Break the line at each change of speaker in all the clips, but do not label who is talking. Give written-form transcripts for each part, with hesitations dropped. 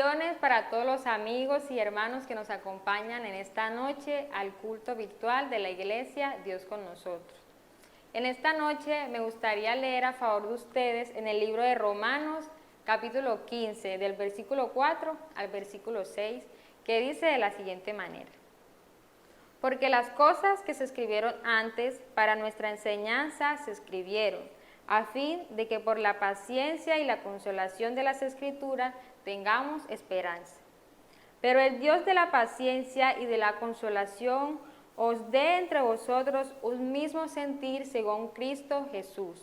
Bendiciones para todos los amigos y hermanos que nos acompañan en esta noche al culto virtual de la Iglesia Dios con nosotros. En esta noche me gustaría leer a favor de ustedes en el libro de Romanos, capítulo 15, del versículo 4 al versículo 6, que dice de la siguiente manera: Porque las cosas que se escribieron antes para nuestra enseñanza se escribieron, a fin de que por la paciencia y la consolación de las Escrituras tengamos esperanza. Pero el Dios de la paciencia y de la consolación os dé entre vosotros un mismo sentir según Cristo Jesús,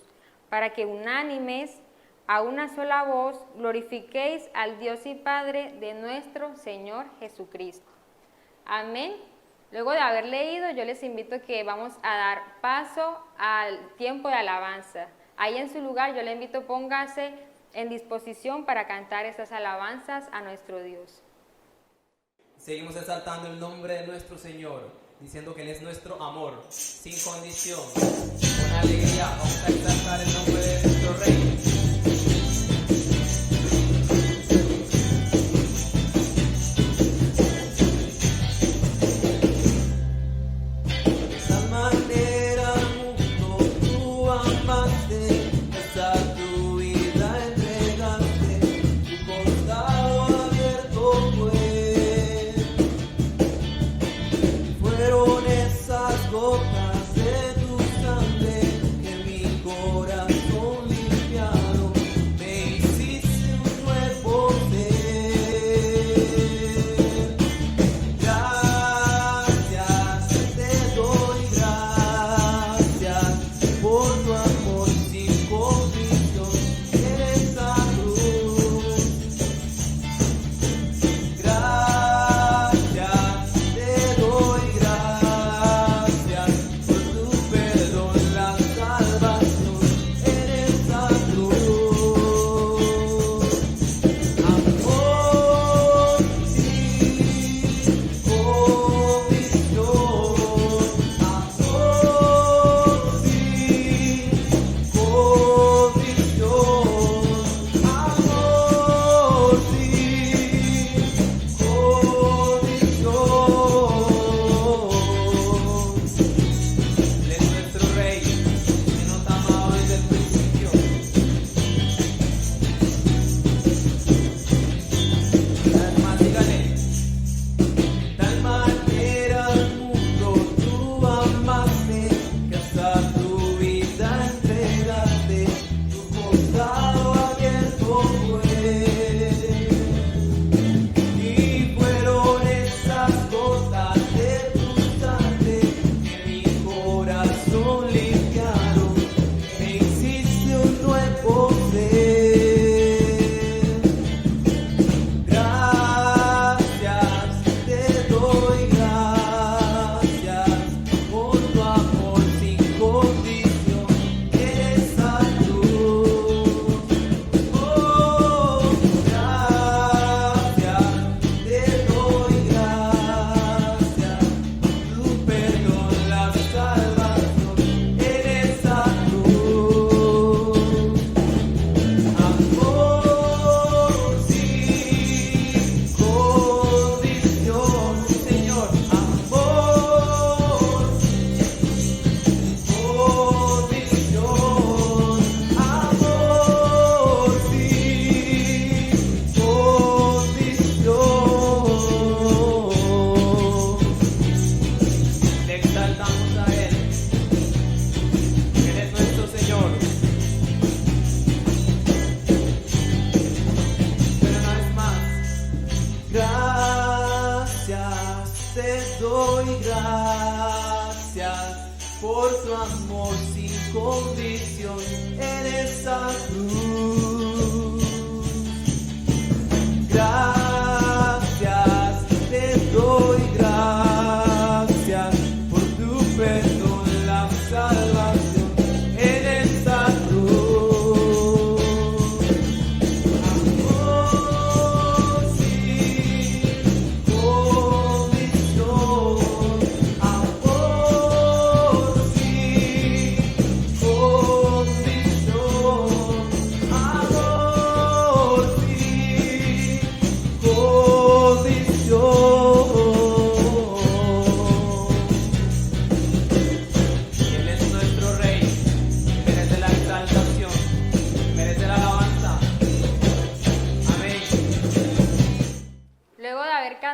para que unánimes, a una sola voz, glorifiquéis al Dios y Padre de nuestro Señor Jesucristo. Amén. Luego de haber leído, yo les invito a que vamos a dar paso al tiempo de alabanza. Ahí en su lugar, yo le invito, póngase en disposición para cantar estas alabanzas a nuestro Dios.
Seguimos exaltando el nombre de nuestro Señor, diciendo que Él es nuestro amor, sin condición. Con alegría vamos a exaltar el nombre de nuestro Rey.
Amor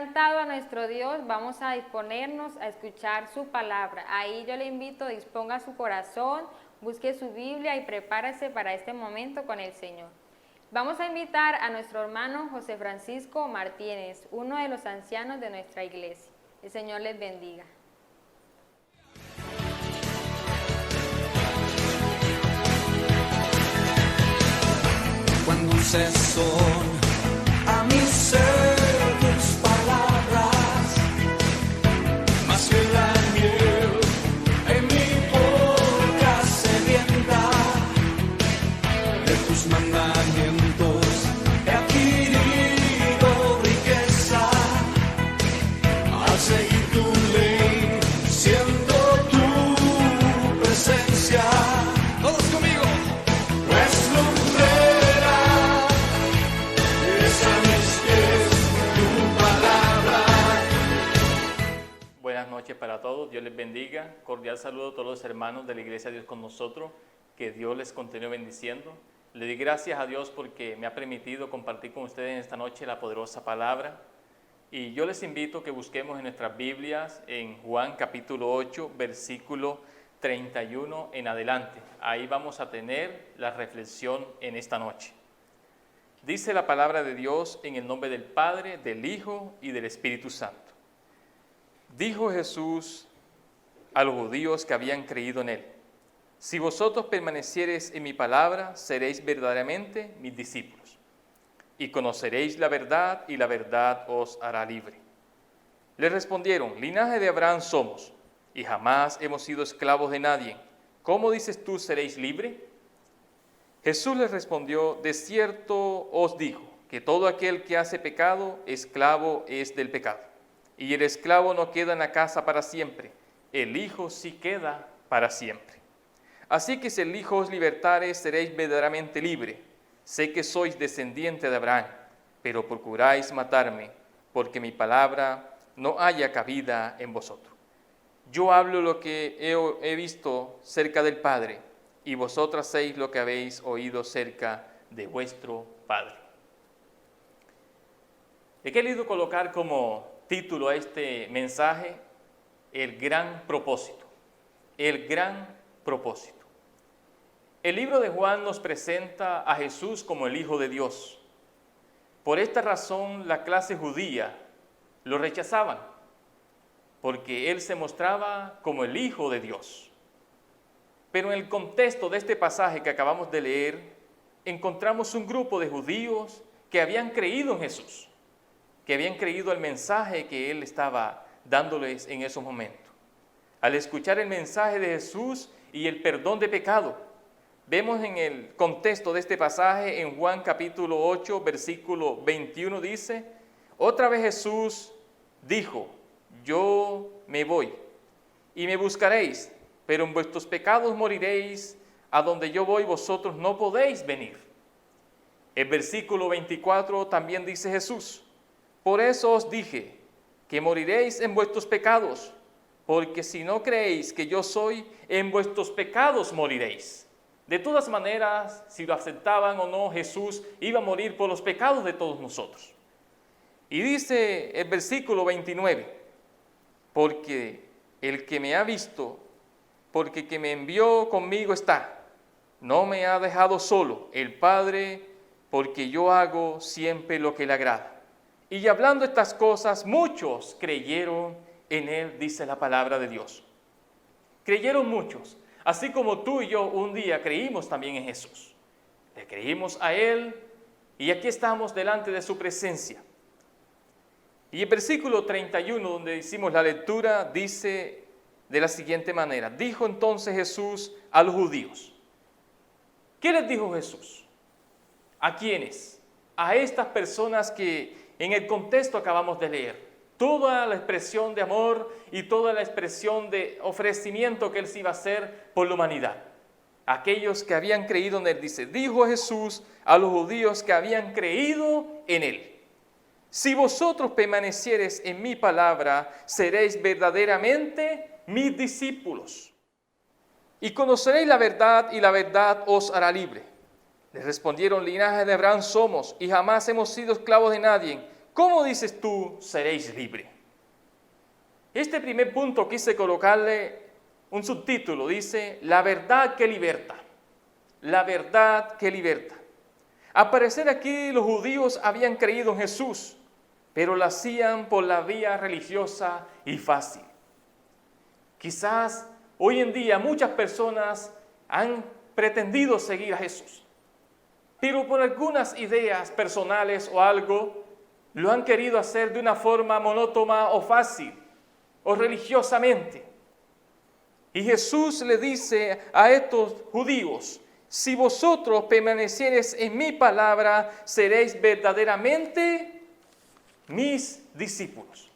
cantado a nuestro Dios, vamos a disponernos a escuchar su palabra. Ahí yo le invito, disponga su corazón, busque su Biblia y prepárese para este momento con el Señor. Vamos a invitar a nuestro hermano José Francisco Martínez, uno de los ancianos de nuestra iglesia. El Señor les bendiga.
Cuando son a mi ser tus palabras, más que la miel en mi boca sedienta, de tus mandamientos he adquirido riqueza, al seguir tu ley, siento tu presencia. Todos conmigo. Pues lumbrera es a mis pies tu palabra.
Buenas noches para todos, Dios les bendiga. Cordial saludo a todos los hermanos de la Iglesia Dios con nosotros, que Dios les continúe bendiciendo. Le doy gracias a Dios porque me ha permitido compartir con ustedes en esta noche la poderosa palabra. Y yo les invito a que busquemos en nuestras Biblias en Juan capítulo 8, versículo 31 en adelante. Ahí vamos a tener la reflexión en esta noche. Dice la palabra de Dios en el nombre del Padre, del Hijo y del Espíritu Santo. Dijo Jesús a los judíos que habían creído en él: si vosotros permaneciereis en mi palabra, seréis verdaderamente mis discípulos, y conoceréis la verdad, y la verdad os hará libre. Le respondieron: linaje de Abraham somos, y jamás hemos sido esclavos de nadie. ¿Cómo dices tú, seréis libre? Jesús les respondió: de cierto os digo, que todo aquel que hace pecado, esclavo es del pecado. Y el esclavo no queda en la casa para siempre, el Hijo sí queda para siempre. Así que si el Hijo os libertare, seréis verdaderamente libre. Sé que sois descendiente de Abraham, pero procuráis matarme, porque mi palabra no haya cabida en vosotros. Yo hablo lo que he visto cerca del Padre, y vosotras hacéis lo que habéis oído cerca de vuestro Padre. He querido colocar como título a este mensaje: el gran propósito. El gran propósito. El libro de Juan nos presenta a Jesús como el Hijo de Dios. Por esta razón, la clase judía lo rechazaban, porque él se mostraba como el Hijo de Dios. Pero en el contexto de este pasaje que acabamos de leer, encontramos un grupo de judíos que habían creído en Jesús, que habían creído el mensaje que él estaba dándoles en esos momentos. Al escuchar el mensaje de Jesús y el perdón de pecado, vemos en el contexto de este pasaje, en Juan capítulo 8, versículo 21, dice: otra vez Jesús dijo: yo me voy, y me buscaréis, pero en vuestros pecados moriréis, a donde yo voy vosotros no podéis venir. El versículo 24 también dice Jesús: por eso os dije que moriréis en vuestros pecados, porque si no creéis que yo soy, en vuestros pecados moriréis. De todas maneras, si lo aceptaban o no, Jesús iba a morir por los pecados de todos nosotros. Y dice el versículo 29, porque el que me ha visto, porque el que me envió conmigo está, no me ha dejado solo el Padre, porque yo hago siempre lo que le agrada. Y hablando estas cosas, muchos creyeron en él, dice la palabra de Dios. Creyeron muchos, así como tú y yo un día creímos también en Jesús. Le creímos a él y aquí estamos delante de su presencia. Y el versículo 31, donde hicimos la lectura, dice de la siguiente manera: dijo entonces Jesús a los judíos. ¿Qué les dijo Jesús? ¿A quiénes? A estas personas que en el contexto acabamos de leer, toda la expresión de amor y toda la expresión de ofrecimiento que él se iba a hacer por la humanidad. Aquellos que habían creído en él, dice, dijo Jesús a los judíos que habían creído en él: si vosotros permaneciereis en mi palabra, seréis verdaderamente mis discípulos, y conoceréis la verdad, y la verdad os hará libre. Les respondieron: linaje de Abraham somos, y jamás hemos sido esclavos de nadie. ¿cómo dices tú seréis libres? Este primer punto quise colocarle un subtítulo, dice, la verdad que liberta. La verdad que liberta. Al parecer aquí los judíos habían creído en Jesús, pero lo hacían por la vía religiosa y fácil. Quizás hoy en día muchas personas han pretendido seguir a Jesús, pero por algunas ideas personales o algo, lo han querido hacer de una forma monótona o fácil, o religiosamente. Y Jesús le dice a estos judíos, si vosotros permaneciereis en mi palabra, seréis verdaderamente mis discípulos.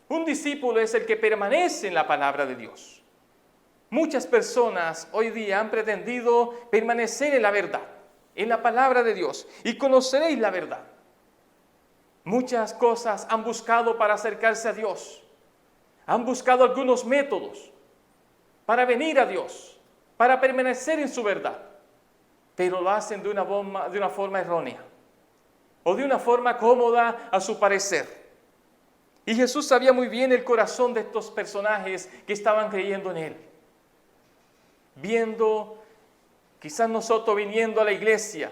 Un discípulo es el que permanece en la palabra de Dios. Muchas personas hoy día han pretendido permanecer en la verdad, en la palabra de Dios, y conoceréis la verdad. Muchas cosas han buscado para acercarse a Dios. Han buscado algunos métodos para venir a Dios, para permanecer en su verdad, pero lo hacen de una forma errónea o de una forma cómoda a su parecer. Y Jesús sabía muy bien el corazón de estos personajes que estaban creyendo en Él. Viendo, quizás nosotros viniendo a la iglesia,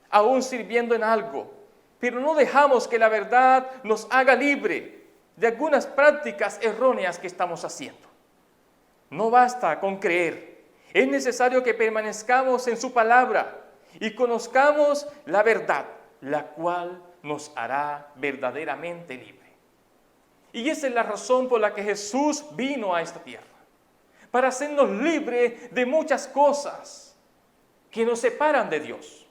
aún sirviendo en algo, pero no dejamos que la verdad nos haga libre de algunas prácticas erróneas que estamos haciendo. No basta con creer, es necesario que permanezcamos en su palabra y conozcamos la verdad, la cual nos hará verdaderamente libre. Y esa es la razón por la que Jesús vino a esta tierra, para hacernos libres de muchas cosas que nos separan de Dios.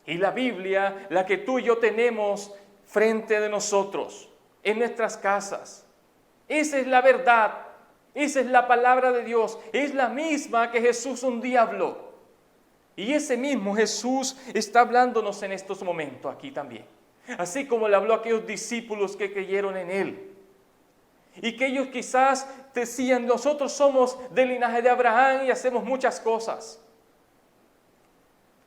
Y la Biblia, la que tú y yo tenemos frente de nosotros, en nuestras casas, esa es la verdad, esa es la palabra de Dios, es la misma que Jesús un día habló. Y ese mismo Jesús está hablándonos en estos momentos aquí también. Así como le habló a aquellos discípulos que creyeron en Él. Y que ellos quizás decían, nosotros somos del linaje de Abraham y hacemos muchas cosas.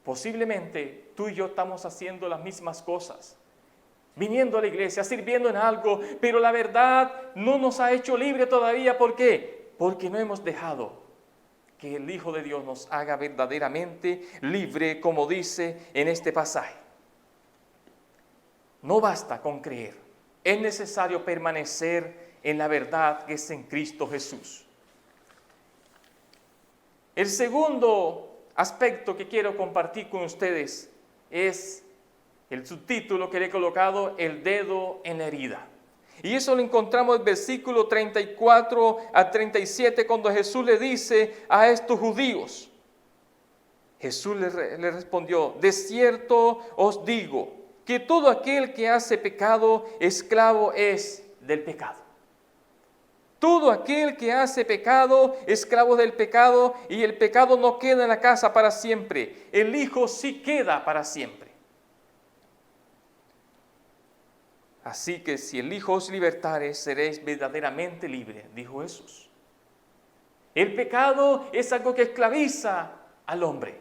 Posiblemente tú y yo estamos haciendo las mismas cosas. Viniendo a la iglesia, sirviendo en algo, pero la verdad no nos ha hecho libre todavía. ¿Por qué? Porque no hemos dejado que el Hijo de Dios nos haga verdaderamente libre, como dice en este pasaje. No basta con creer, es necesario permanecer en la verdad que es en Cristo Jesús. El segundo aspecto que quiero compartir con ustedes es el subtítulo que le he colocado, el dedo en la herida. Y eso lo encontramos en el versículo 34 a 37, cuando Jesús le dice a estos judíos. Jesús le respondió, de cierto os digo, que todo aquel que hace pecado, esclavo es del pecado. Todo aquel que hace pecado, esclavo del pecado, y el pecado no queda en la casa para siempre. El Hijo sí queda para siempre. Así que si el Hijo os libertare, seréis verdaderamente libres, dijo Jesús. El pecado es algo que esclaviza al hombre.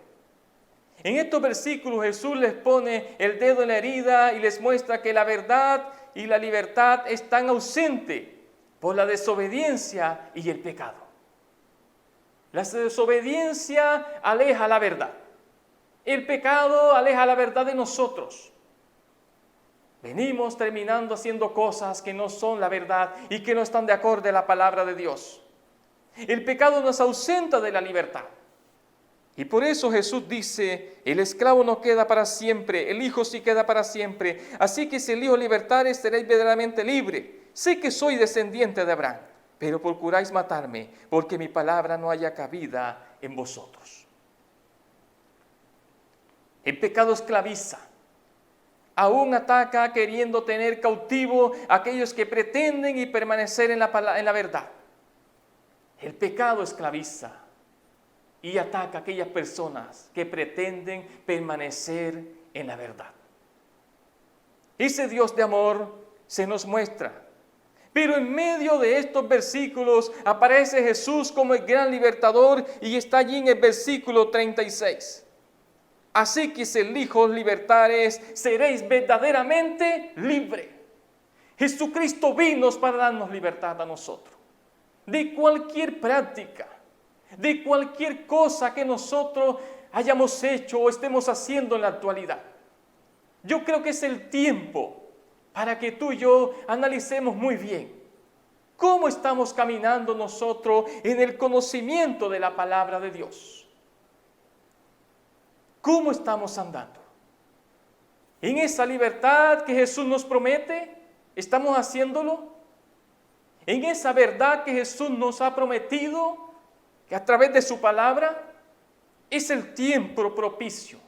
En estos versículos Jesús les pone el dedo en la herida y les muestra que la verdad y la libertad están ausentes por la desobediencia y el pecado. La desobediencia aleja la verdad. El pecado aleja la verdad de nosotros. Venimos terminando haciendo cosas que no son la verdad y que no están de acuerdo a la palabra de Dios. El pecado nos ausenta de la libertad. Y por eso Jesús dice, el esclavo no queda para siempre, el Hijo sí queda para siempre. Así que si el Hijo libertare, seréis verdaderamente libre. Sé que soy descendiente de Abraham, pero procuráis matarme, porque mi palabra no haya cabida en vosotros. El pecado esclaviza. Aún ataca queriendo tener cautivo a aquellos que pretenden y permanecer en la verdad. El pecado esclaviza y ataca a aquellas personas que pretenden permanecer en la verdad. Ese Dios de amor se nos muestra. Pero en medio de estos versículos aparece Jesús como el gran libertador y está allí en el versículo 36. Así que si el Hijo os libertares, seréis verdaderamente libres. Jesucristo vino para darnos libertad a nosotros. De cualquier práctica, de cualquier cosa que nosotros hayamos hecho o estemos haciendo en la actualidad. Yo creo que es el tiempo para que tú y yo analicemos muy bien cómo estamos caminando nosotros en el conocimiento de la palabra de Dios. ¿Cómo estamos andando? En esa libertad que Jesús nos promete, ¿estamos haciéndolo? En esa verdad que Jesús nos ha prometido, que a través de su palabra, es el tiempo propicio.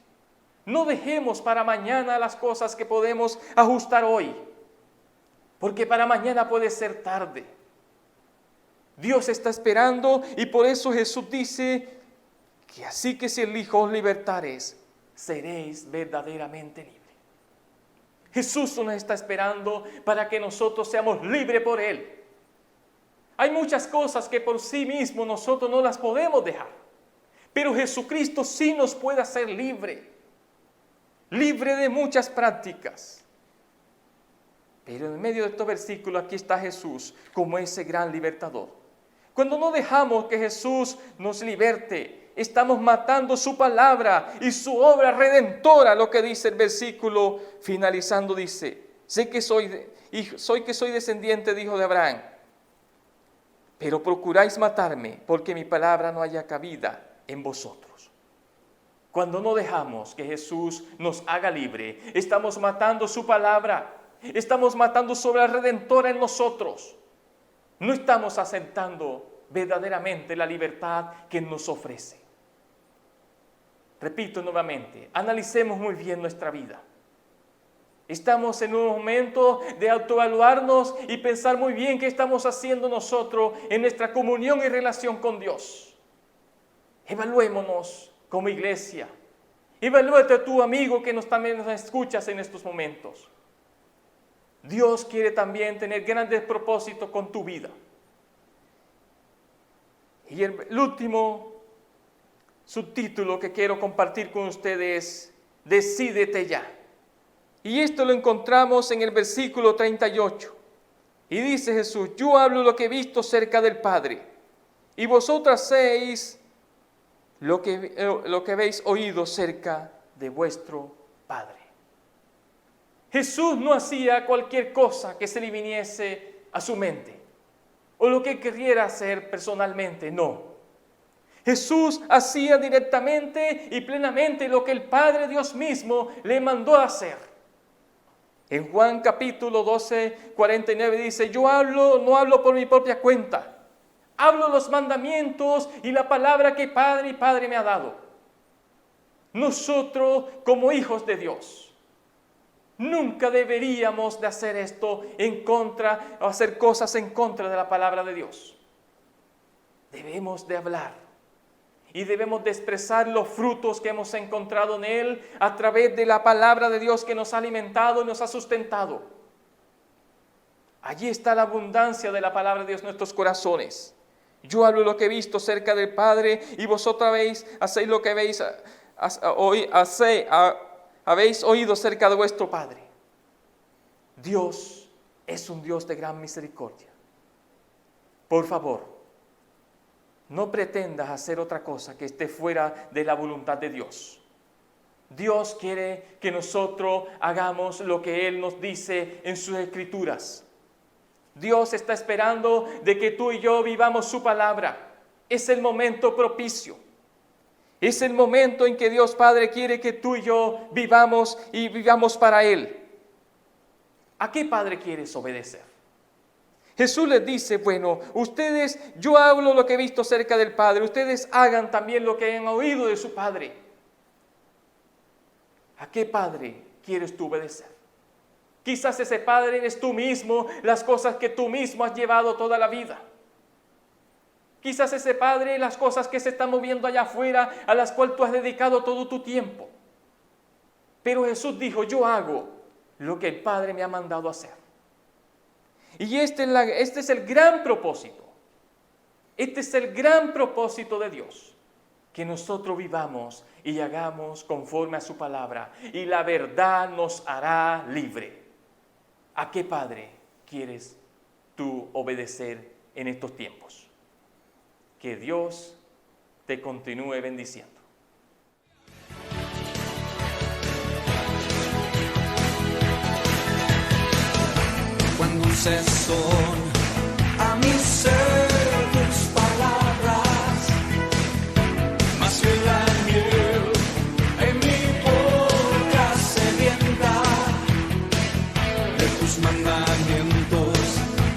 No dejemos para mañana las cosas que podemos ajustar hoy, porque para mañana puede ser tarde. Dios está esperando y por eso Jesús dice que así que si el Hijo os libertares, seréis verdaderamente libres. Jesús nos está esperando para que nosotros seamos libres por Él. Hay muchas cosas que por sí mismos nosotros no las podemos dejar, pero Jesucristo sí nos puede hacer libre de muchas prácticas. Pero en medio de estos versículos aquí está Jesús como ese gran libertador. Cuando no dejamos que Jesús nos liberte, estamos matando su palabra y su obra redentora. Lo que dice el versículo finalizando dice: sé que soy descendiente de hijo de Abraham, pero procuráis matarme porque mi palabra no haya cabida en vosotros. Cuando no dejamos que Jesús nos haga libre, estamos matando su palabra, estamos matando su obra redentora en nosotros. No estamos aceptando verdaderamente la libertad que nos ofrece. Repito nuevamente, analicemos muy bien nuestra vida. Estamos en un momento de autoevaluarnos y pensar muy bien qué estamos haciendo nosotros en nuestra comunión y relación con Dios. Evaluémonos como iglesia. Evalúate a tu amigo que también nos escuchas en estos momentos. Dios quiere también tener grandes propósitos con tu vida. Y el último subtítulo que quiero compartir con ustedes es: decídete ya. Y esto lo encontramos en el versículo 38. Y dice Jesús: yo hablo lo que he visto cerca del Padre, y vosotras hacéis lo que habéis oído cerca de vuestro Padre. Jesús no hacía cualquier cosa que se le viniese a su mente, o lo que queriera hacer personalmente, no. Jesús hacía directamente y plenamente lo que el Padre Dios mismo le mandó a hacer. En Juan capítulo 12, 49 dice: yo no hablo por mi propia cuenta, hablo los mandamientos y la palabra que Padre y Padre me ha dado. Nosotros, como hijos de Dios, nunca deberíamos de hacer esto en contra, o hacer cosas en contra de la palabra de Dios. Debemos de hablar y debemos de expresar los frutos que hemos encontrado en Él a través de la palabra de Dios que nos ha alimentado y nos ha sustentado. Allí está la abundancia de la palabra de Dios en nuestros corazones. Yo hablo lo que he visto cerca del Padre, y vosotros hacéis lo que habéis oído cerca de vuestro Padre. Dios es un Dios de gran misericordia. Por favor, no pretendas hacer otra cosa que esté fuera de la voluntad de Dios. Dios quiere que nosotros hagamos lo que Él nos dice en sus Escrituras. Dios está esperando de que tú y yo vivamos su palabra. Es el momento propicio. Es el momento en que Dios Padre quiere que tú y yo vivamos y vivamos para Él. ¿A qué Padre quieres obedecer? Jesús les dice: bueno, ustedes, yo hablo lo que he visto cerca del Padre, ustedes hagan también lo que han oído de su Padre. ¿A qué Padre quieres tú obedecer? Quizás ese Padre eres tú mismo, las cosas que tú mismo has llevado toda la vida. Quizás ese Padre, las cosas que se están moviendo allá afuera, a las cuales tú has dedicado todo tu tiempo. Pero Jesús dijo: yo hago lo que el Padre me ha mandado hacer. Y este es el gran propósito. Este es el gran propósito de Dios. que nosotros vivamos y hagamos conforme a su palabra, y la verdad nos hará libre. ¿A qué padre quieres tú obedecer en estos tiempos? Que Dios te continúe bendiciendo.
Cuando dulces son a mi ser tus palabras, más que la miel en mi boca sedienta, de tus mandamientos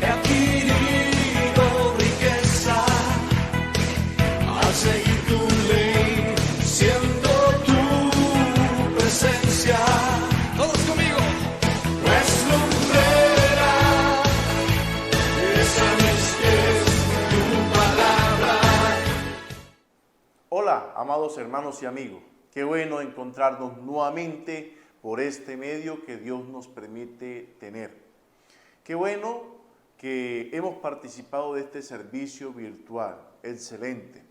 he adquirido riqueza, al seguir tu ley, siendo tu presencia. Todos conmigo. Pues lumbrera es a mis pies tu palabra.
Hola, amados hermanos y amigos. Qué bueno encontrarnos nuevamente por este medio que Dios nos permite tener. Qué bueno que hemos participado de este servicio virtual. Excelente.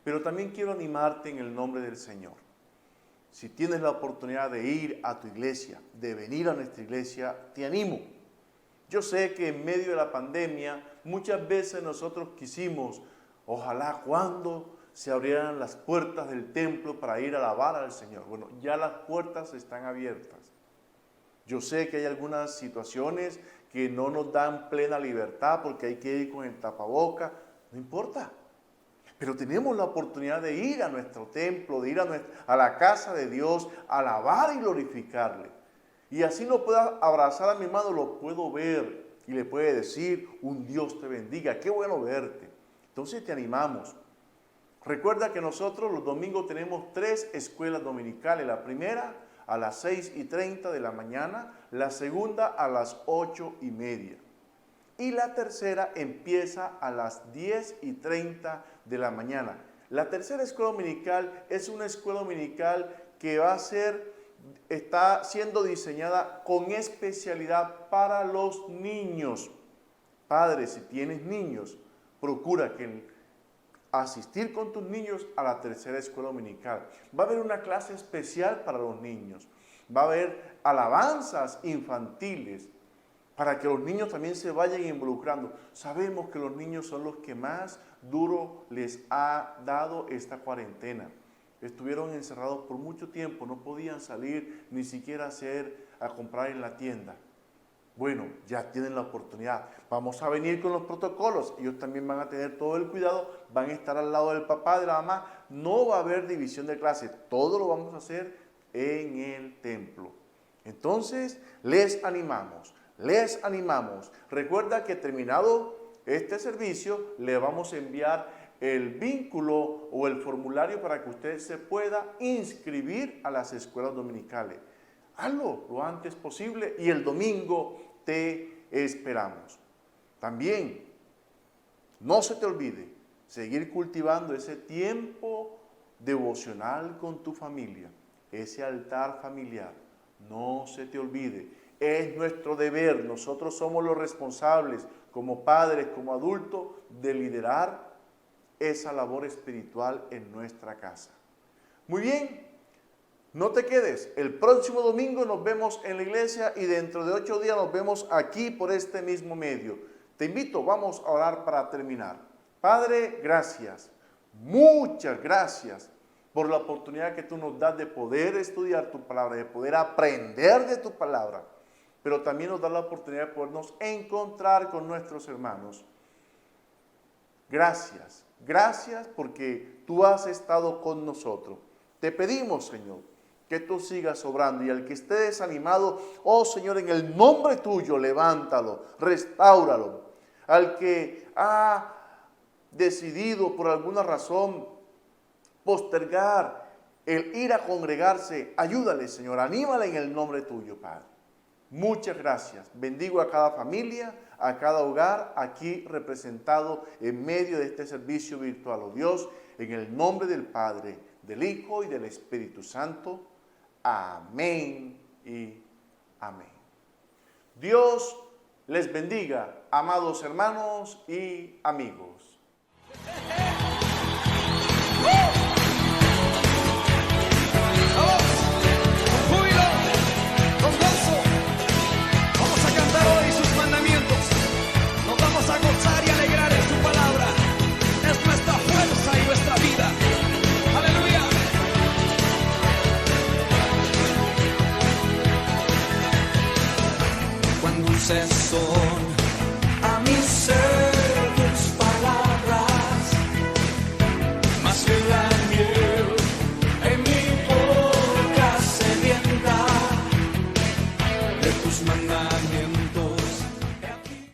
Pero también quiero animarte en el nombre del Señor. Si tienes la oportunidad de ir a tu iglesia, de venir a nuestra iglesia, te animo. Yo sé que en medio de la pandemia muchas veces nosotros quisimos, ojalá cuando se abrieran las puertas del templo para ir a alabar al Señor. Bueno, ya las puertas están abiertas. Yo sé que hay algunas situaciones que no nos dan plena libertad porque hay que ir con el tapaboca, no importa. Pero tenemos la oportunidad de ir a nuestro templo, de ir a la casa de Dios, alabar y glorificarle. Y así lo pueda abrazar a mi hermano, lo puedo ver y le puede decir, un Dios te bendiga, qué bueno verte. Entonces te animamos. Recuerda que nosotros los domingos tenemos 3 escuelas dominicales. La primera a las 6:30 de la mañana, la segunda a las 8:30. Y la tercera empieza a las 10:30 de la mañana. La tercera escuela dominical es una escuela dominical que está siendo diseñada con especialidad para los niños. Padres, si tienes niños, procura asistir con tus niños a la tercera escuela dominical. Va a haber una clase especial para los niños. Va a haber alabanzas infantiles, para que los niños también se vayan involucrando. Sabemos que los niños son los que más duro les ha dado esta cuarentena. Estuvieron encerrados por mucho tiempo, no podían salir ni siquiera a comprar en la tienda. Bueno, ya tienen la oportunidad. Vamos a venir con los protocolos. Ellos también van a tener todo el cuidado, van a estar al lado del papá, de la mamá. No va a haber división de clases. Todo lo vamos a hacer en el templo. Entonces, les animamos. Recuerda que terminado este servicio, le vamos a enviar el vínculo o el formulario para que usted se pueda inscribir a las escuelas dominicales. Hazlo lo antes posible y el domingo te esperamos. También, no se te olvide seguir cultivando ese tiempo devocional con tu familia, ese altar familiar. No se te olvide. Es nuestro deber, nosotros somos los responsables como padres, como adultos, de liderar esa labor espiritual en nuestra casa. Muy bien, no te quedes, el próximo domingo nos vemos en la iglesia y dentro de 8 días nos vemos aquí por este mismo medio. Te invito, vamos a orar para terminar. Padre, gracias, muchas gracias por la oportunidad que tú nos das de poder estudiar tu palabra, de poder aprender de tu palabra. Pero también nos da la oportunidad de podernos encontrar con nuestros hermanos. Gracias, gracias porque tú has estado con nosotros. Te pedimos, Señor, que tú sigas obrando y al que esté desanimado, oh Señor, en el nombre tuyo, levántalo, restáuralo. Al que ha decidido por alguna razón postergar el ir a congregarse, ayúdale, Señor, anímale en el nombre tuyo, Padre. Muchas gracias. Bendigo a cada familia, a cada hogar aquí representado en medio de este servicio virtual. Oh Dios, en el nombre del Padre, del Hijo y del Espíritu Santo. Amén y amén. Dios les bendiga, amados hermanos y amigos.
sazón a mi ser tus palabras, más que la miel en mi boca sedienta de tus mandamientos.